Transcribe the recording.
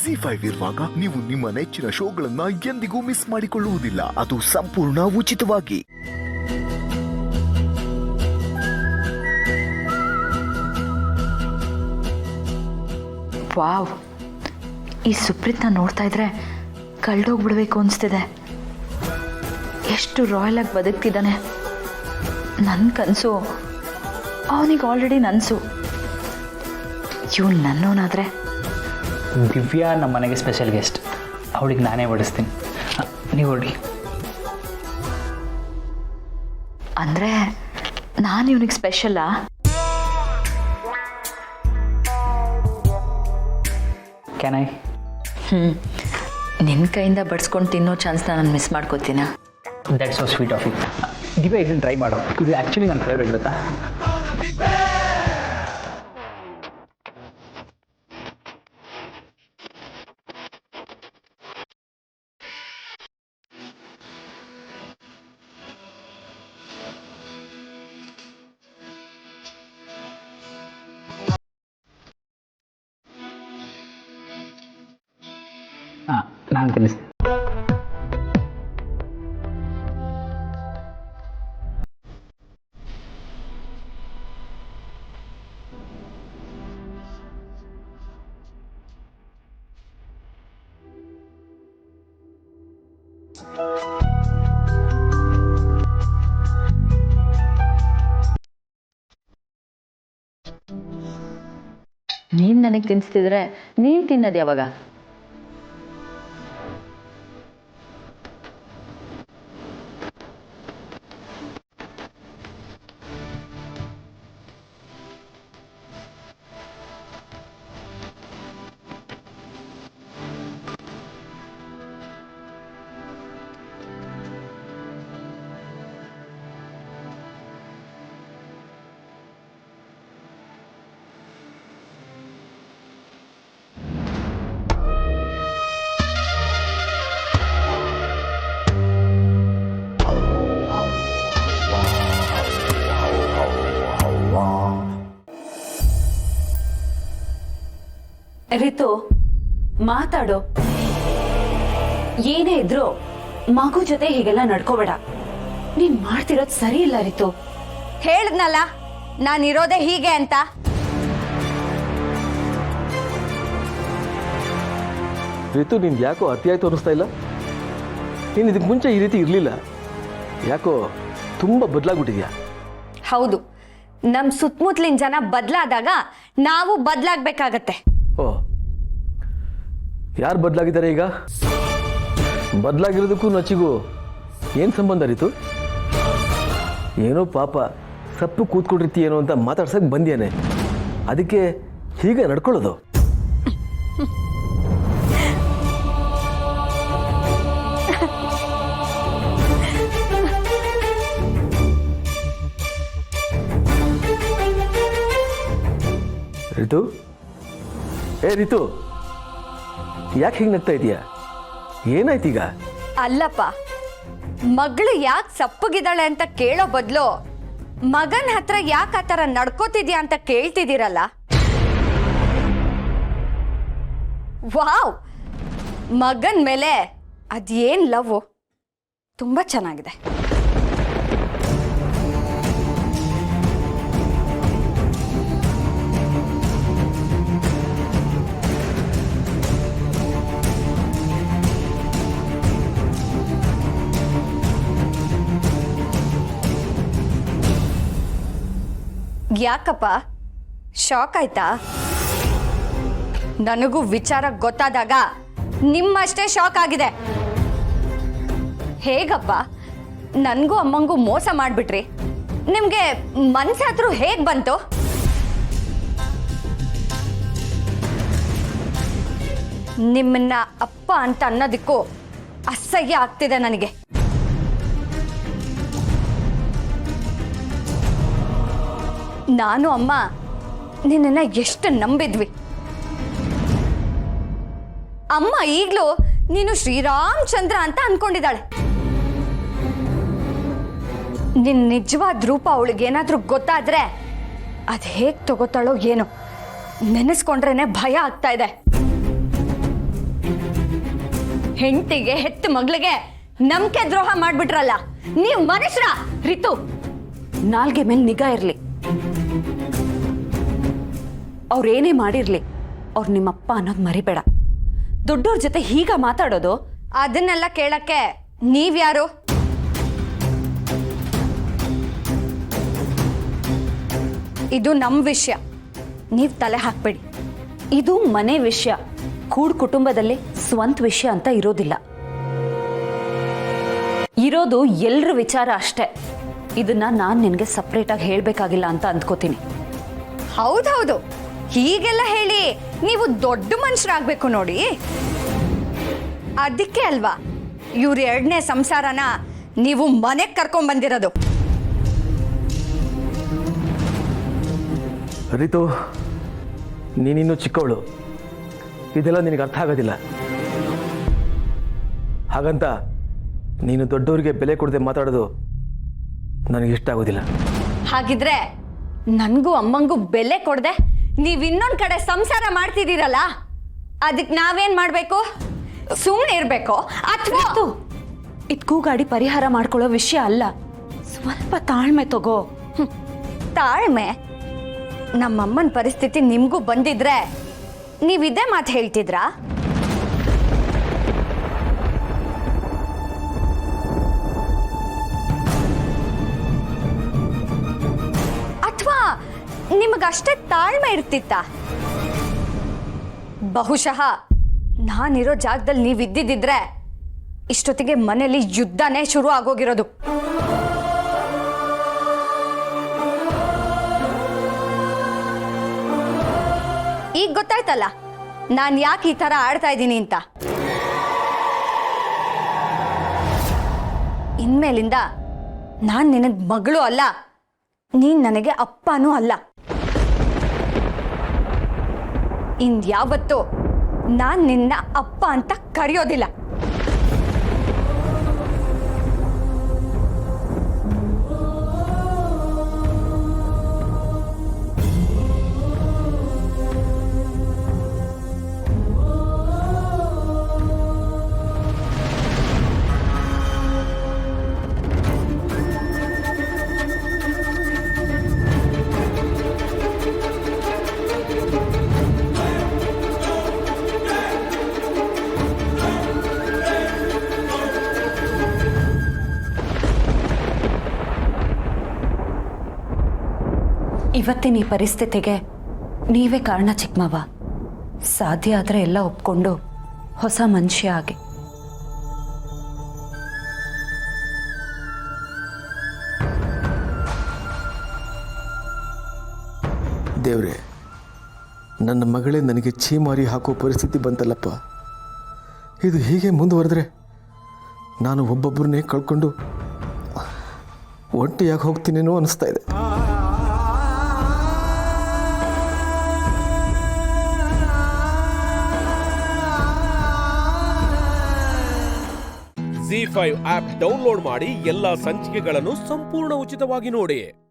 ಜಿ5 ಇರುವಾಗ ನೀವು ನಿಮ್ಮ ನೆಚ್ಚಿನ ಶೋಗಳನ್ನ ಎಂದಿಗೂ ಮಿಸ್ ಮಾಡಿಕೊಳ್ಳುವುದಿಲ್ಲ. ಅದು ಸಂಪೂರ್ಣ ಉಚಿತವಾಗಿ. ವಾವ್, ಈ ಸುಪ್ರೀತ್ನ ನೋಡ್ತಾ ಇದ್ರೆ ಕಳ್ದೋಗ್ಬಿಡ್ಬೇಕು ಅನಿಸ್ತಿದೆ. ಎಷ್ಟು ರಾಯಲ್ ಆಗಿ ಬದುಕ್ತಿದ್ದಾನೆ. ನನ್ನ ಕನಸು ಅವನಿಗೆ ಆಲ್ರೆಡಿ ನನಸು. ಇವಳು ನನ್ನೋನಾದರೆ. ದಿವ್ಯಾ ನಮ್ಮ ಮನೆಗೆ ಸ್ಪೆಷಲ್ ಗೆಸ್ಟ್. ಅವಳಿಗೆ ನಾನೇ ಬಡಿಸ್ತೀನಿ, ನೀವು ಹೊಡಿ. ಅಂದರೆ ನಾನು ಇವನಿಗೆ ಸ್ಪೆಷಲ್ಲಾ? Can I? ನಿನ್ನ ಕೈಯಿಂದ ಬಡಿಸ್ಕೊಂಡು ತಿನ್ನೋ ಚಾನ್ಸ್ನ ನಾನು ಮಿಸ್ ಮಾಡ್ಕೋತೀನ. That's so sweet of you. Divya ಇದನ್ನು ಟ್ರೈ ಮಾಡು. ಇದು ಆ್ಯಕ್ಚುಲಿ ನನ್ನ ಫೇವ್ರೇಟ್ ಗೊತ್ತಾ. ನಾನು ತಿನ್ನಿಸ್ತೀನಿ. ನೀನು ನನಗೆ ತಿನ್ನಿಸ್ತಿದ್ರೆ ನೀನು ತಿನ್ನೋದು ಯಾವಾಗ? ರಿತು, ಮಾತಾಡೋ. ಏನೇ ಇದ್ರು ಮಗು ಜೊತೆ ಹೀಗೆಲ್ಲ ನಡ್ಕೋಬೇಡ. ನೀನ್ ಮಾಡ್ತಿರೋದು ಸರಿ ಇಲ್ಲ ರಿತು. ಹೇಳಿದ್ನಲ್ಲ ನಾನಿರೋದೇ ಹೀಗೆ ಅಂತ. ರಿತು, ನಿನ್ಗೆ ಯಾಕೋ ಅತಿಯಾಯ್ತು ಅನ್ನಿಸ್ತಾ ಇಲ್ಲ? ನೀನು ಇದಕ್ಕೆ ಮುಂಚೆ ಈ ರೀತಿ ಇರಲಿಲ್ಲ. ಯಾಕೋ ತುಂಬ ಬದಲಾಗ್ಬಿಟ್ಟಿದ್ಯಾ. ಹೌದು, ನಮ್ಮ ಸುತ್ತಮುತ್ತಲಿನ ಜನ ಬದಲಾದಾಗ ನಾವು ಬದಲಾಗಬೇಕಾಗತ್ತೆ. ಓ, ಯಾರು ಬದಲಾಗಿದ್ದಾರೆ ಈಗ? ಬದಲಾಗಿರೋದಕ್ಕೂ ನಚಿಗೂ ಏನು ಸಂಬಂಧ ರೀತು? ಏನೋ ಪಾಪ ಸಪ್ಪು ಕೂತ್ಕೊಂಡಿರ್ತೀಯೇನೋ ಅಂತ ಮಾತಾಡ್ಸಕ್ಕೆ ಬಂದ್ಯಾನೆ, ಅದಕ್ಕೆ ಹೀಗೆ ನಡ್ಕೊಳ್ಳೋದು. ರಿತು, ಏ ರಿತು, ಯಾಕೆ ಹಿಂಗೆ ನಗ್ತಾ ಇದೀಯಾ? ಏನಾಯ್ತೀಗ? ಅಲ್ಲಪ್ಪ, ಮಗಳು ಯಾಕೆ ಸಪ್ಪಗಿದ್ದಾಳೆ ಅಂತ ಕೇಳೋ ಬದಲು ಮಗನ ಹತ್ರ ಯಾಕೆ ಆ ಥರ ನಡ್ಕೋತಿದ್ಯಾ ಅಂತ ಕೇಳ್ತಿದ್ದೀರಲ್ಲ. ವಾವ್, ಮಗನ ಮೇಲೆ ಅದೇನು ಲವ್, ತುಂಬ ಚೆನ್ನಾಗಿದೆ. ಯಾಕಪ್ಪ, ಶಾಕ್ ಆಯ್ತಾ? ನನಗೂ ವಿಚಾರ ಗೊತ್ತಾದಾಗ ನಿಮ್ಮಷ್ಟೇ ಶಾಕ್ ಆಗಿದೆ. ಹೇಗಪ್ಪ, ನನಗೂ ಅಮ್ಮಂಗೂ ಮೋಸ ಮಾಡಿಬಿಟ್ರಿ? ನಿಮಗೆ ಮನ್ಸಾದ್ರೂ ಹೇಗೆ ಬಂತು? ನಿಮ್ಮನ್ನ ಅಪ್ಪ ಅಂತ ಅನ್ನೋದಕ್ಕೂ ಅಸಹ್ಯ ಆಗ್ತಿದೆ ನನಗೆ. ನಾನು ಅಮ್ಮ ನಿನ್ನನ್ನು ಎಷ್ಟು ನಂಬಿದ್ವಿ. ಅಮ್ಮ ಈಗಲೂ ನೀನು ಶ್ರೀರಾಮಚಂದ್ರ ಅಂತ ಅನ್ಕೊಂಡಿದ್ದಾಳೆ. ನಿನ್ನ ನಿಜವಾದ ರೂಪ ಅವಳಿಗೇನಾದ್ರೂ ಗೊತ್ತಾದ್ರೆ ಅದು ಹೇಗೆ ತಗೋತಾಳೋ ಏನೋ, ನೆನೆಸ್ಕೊಂಡ್ರೇನೆ ಭಯ ಆಗ್ತಾ ಇದೆ. ಹೆಂಡತಿಗೆ ಹೆತ್ತ ಮಗಳಿಗೆ ನಂಬಿಕೆ ದ್ರೋಹ ಮಾಡ್ಬಿಟ್ರಲ್ಲ, ನೀವು ಮನುಷ್ಯರ? ರಿತು, ನಾಲ್ಗೆ ಮೇಲೆ ನಿಗಾ ಇರ್ಲಿ. ಅವ್ರೇನೇ ಮಾಡಿರ್ಲಿ, ಅವ್ರು ನಿಮ್ಮಪ್ಪ ಅನ್ನೋದು ಮರಿಬೇಡ. ದೊಡ್ಡವ್ರ ಜೊತೆ ಹೀಗ ಮಾತಾಡೋದು? ಅದನ್ನೆಲ್ಲ ಕೇಳಕ್ಕೆ ನೀವ್ಯಾರು? ಇದು ನಮ್ಮ ವಿಷಯ, ನೀವು ತಲೆ ಹಾಕ್ಬೇಡಿ. ಇದು ಮನೆ ವಿಷಯ, ಕೂಡ್ ಕುಟುಂಬದಲ್ಲಿ ಸ್ವಂತ ವಿಷಯ ಅಂತ ಇರೋದಿಲ್ಲ. ಇರೋದು ಎಲ್ರ ವಿಚಾರ ಅಷ್ಟೇ. ಇದನ್ನ ನಾನು ನಿನಗೆ ಸಪ್ರೇಟಾಗಿ ಹೇಳಬೇಕಾಗಿಲ್ಲ ಅಂತ ಅಂದ್ಕೋತೀನಿ. ಹೌದೌದು, ಹೀಗೆಲ್ಲ ಹೇಳಿ ನೀವು ದೊಡ್ಡ ಮನುಷ್ಯರಾಗಬೇಕು ನೋಡಿ. ಅದಕ್ಕೆ ಅಲ್ವಾ ಇವ್ರ 2ನೇ ಸಂಸಾರನ ನೀವು ಮನೆಗೆ ಕರ್ಕೊಂಡ್ ಬಂದಿರೋದು. ರಿತು, ನೀನಿನ್ನೂ ಚಿಕ್ಕವಳು, ಇದೆಲ್ಲ ನಿನಗೆ ಅರ್ಥ ಆಗೋದಿಲ್ಲ. ಹಾಗಂತ ನೀನು ದೊಡ್ಡವರಿಗೆ ಬೆಲೆ ಕೊಡದೆ ಮಾತಾಡೋದು ನನಗೆ ಇಷ್ಟ ಆಗೋದಿಲ್ಲ. ಹಾಗಿದ್ರೆ ನನಗೂ ಅಮ್ಮಂಗೂ ಬೆಲೆ ಕೊಡದೆ ನೀವು ಇನ್ನೊಂದು ಕಡೆ ಸಂಸಾರ ಮಾಡ್ತಿದ್ದೀರಲ್ಲ, ಅದಕ್ಕೆ ನಾವೇನ್ ಮಾಡಬೇಕು? ಸುಮ್ಮನೆ ಇರಬೇಕು ಅಥವಾ? ಇದ್ಕೂ ಗಾಡಿ ಪರಿಹಾರ ಮಾಡ್ಕೊಳ್ಳೋ ವಿಷಯ ಅಲ್ಲ. ಸ್ವಲ್ಪ ತಾಳ್ಮೆ ತಗೋ. ತಾಳ್ಮೆ? ನಮ್ಮಮ್ಮನ ಪರಿಸ್ಥಿತಿ ನಿಮಗೂ ಬಂದಿದ್ರೆ ನೀವಿದೇ ಮಾತು ಹೇಳ್ತಿದ್ರಾ? ಅಥವಾ ನಿಮಗಷ್ಟೇ ತಾಳ್ಮೆ ಇರ್ತಿತ್ತ? ಬಹುಶಃ ನಾನಿರೋ ಜಾಗದಲ್ಲಿ ನೀವಿದ್ದಿದ್ರೆ ಇಷ್ಟೊತ್ತಿಗೆ ಮನೇಲಿ ಯುದ್ಧನೇ ಶುರು ಆಗೋಗಿರೋದು. ಈಗ ಗೊತ್ತಾಯ್ತಲ್ಲ ನಾನು ಯಾಕೆ ಈ ತರ ಆಡ್ತಾ ಇದ್ದೀನಿ ಅಂತ. ಇನ್ಮೇಲಿಂದ ನಾನು ನಿನಗೆ ಮಗಳು ಅಲ್ಲ, ನೀನ್ ನನಗೆ ಅಪ್ಪನೂ ಅಲ್ಲ. ಇನ್ಯಾವತ್ತೂ ನಾನು ನಿನ್ನ ಅಪ್ಪ ಅಂತ ಕರೆಯೋದಿಲ್ಲ. ಇವತ್ತಿನ ಈ ಪರಿಸ್ಥಿತಿಗೆ ನೀವೇ ಕಾರಣ ಚಿಕ್ಕಮ್ಮವ. ಸಾಧ್ಯ ಆದರೆ ಎಲ್ಲ ಒಪ್ಕೊಂಡು ಹೊಸ ಮನುಷ್ಯ ಆಗಿ. ದೇವ್ರೆ, ನನ್ನ ಮಗಳೇ ನನಗೆ ಛೀಮಾರಿ ಹಾಕೋ ಪರಿಸ್ಥಿತಿ ಬಂತಲ್ಲಪ್ಪ. ಇದು ಹೀಗೆ ಮುಂದುವರೆದ್ರೆ ನಾನು ಒಬ್ಬೊಬ್ಬರನ್ನೇ ಕಳ್ಕೊಂಡು ಒಂಟಿಯಾಗಿ ಹೋಗ್ತೀನೇನೋ ಅನಿಸ್ತಾ ಇದೆ. ZEE5 ಆಪ್ ಡೌನ್ಲೋಡ್ ಮಾಡಿ ಎಲ್ಲಾ ಸಂಚಿಕೆಗಳನ್ನು ಸಂಪೂರ್ಣ ಉಚಿತವಾಗಿ ನೋಡಿ.